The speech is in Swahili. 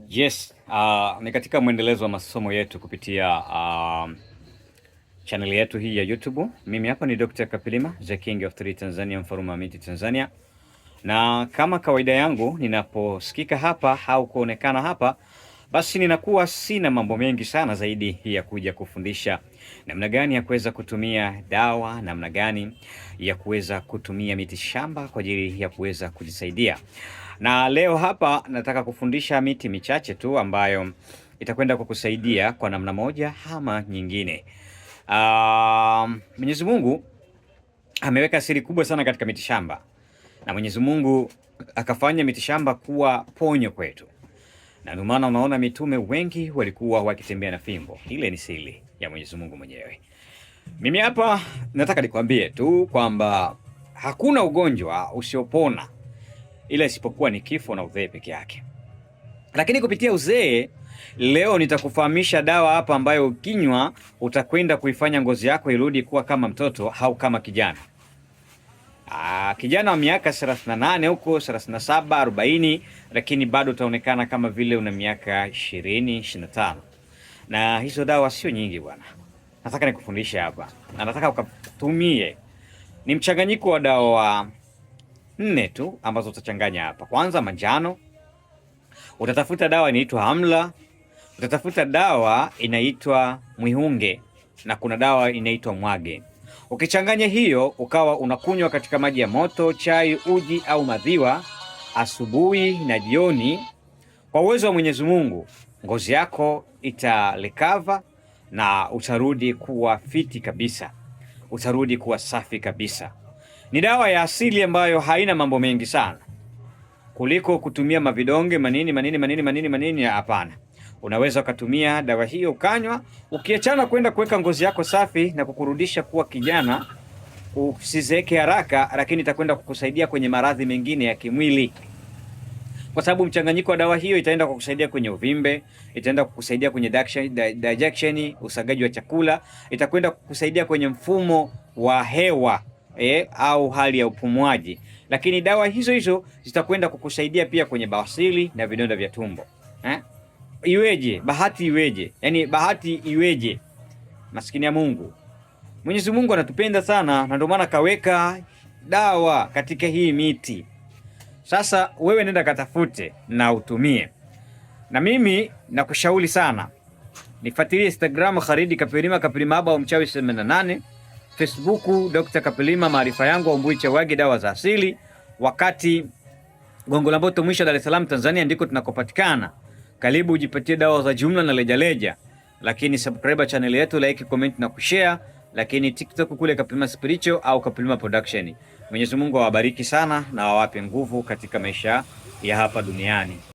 Yes, ni katika mwendelezo wa masomo yetu kupitia channel yetu hii ya YouTube. Mimi hapa ni Dr. Kapilima, the King of Tree Tanzania, mfalme wa miti Tanzania. Na kama kawaida yangu ninaposikika hapa au kuonekana hapa, basi ninakuwa sina mambo mengi sana zaidi ya kuja kufundisha namna gani ya kuweza kutumia dawa, namna gani ya kuweza kutumia miti shamba kwa ajili ya kuweza kujisaidia. Na leo hapa nataka kufundisha miti michache tu ambayo itakwenda kukusaidia kwa namna moja ama nyingine. Mwenyezi Mungu ameweka siri kubwa sana katika miti shamba, na Mwenyezi Mungu akafanya miti shamba kuwa ponyo kwetu, na ndio maana unaona mitume wengi walikuwa wakitembea na fimbo. Ile ni siri ya Mwenyezi Mungu mwenyewe. Mimi hapa nataka nikwambie tu kwamba hakuna ugonjwa usiopona ila isipokuwa ni kifo na uzee peke yake. Lakini kupitia uzee leo nitakufahamisha dawa hapa ambayo ukinywa utakwenda kuifanya ngozi yako irudi kuwa kama mtoto au kama kijana. Kijana wa miaka 38 huko 37, 40, lakini bado utaonekana kama vile una miaka 20, 25. Na hizo dawa sio nyingi bwana. Nataka nikufundishe hapa. Na nataka ukatumie. Ni mchanganyiko wa dawa 4 tu ambazo utachanganya hapa. Kwanza manjano, utatafuta dawa inaitwa amla, utatafuta dawa inaitwa mwihunge, na kuna dawa inaitwa mwage. Ukichanganya hiyo ukawa unakunywa katika maji ya moto, chai, uji au madhiwa asubuhi na jioni, kwa uwezo wa Mwenyezi Mungu ngozi yako italikava na utarudi kuwa fiti kabisa, utarudi kuwa safi kabisa. Ni dawa ya asili ambayo haina mambo mengi sana kuliko kutumia mavidonge manini. Hapana, unaweza ukatumia dawa hiyo ukanywa, ukiachana kwenda kuweka ngozi yako safi na kukurudisha kuwa kijana, usizeeke haraka, lakini itakwenda kukusaidia kwenye maradhi mengine ya kimwili, kwa sababu mchanganyiko wa dawa hiyo itaenda kukusaidia kwenye uvimbe, itaenda kukusaidia kwenye digestion, usagaji wa chakula, itakwenda kukusaidia kwenye mfumo wa hewa au hali ya upumuaji. Lakini dawa hizo hizo zitakwenda kukusaidia pia kwenye bawasiri na vidonda vya tumbo. Iweje? Bahati iweje? Yaani bahati iweje? Maskini ya Mungu. Mwenyezi Mungu anatupenda sana, na ndio maana kaweka dawa katika hii miti. Sasa wewe nenda katafute na utumie. Na mimi nakushauri sana, nifuatilie Instagram Khalid Kapilima, Kapilima au mchawi 78, Facebook Dr. Kapilima, maarifa yangu au mbuicha wage dawa za asili. Wakati Gongo la Mboto mwisho Dar es Salaam Tanzania ndiko tunakopatikana. Karibu ujipatie dawa za jumla na rejareja. Lakini subscribe channel yetu, like, comment na kushare. Lakini TikTok kule Kapilima Spiritual au Kapilima Production. Mwenyezi Mungu awabariki sana na awape nguvu katika maisha ya hapa duniani.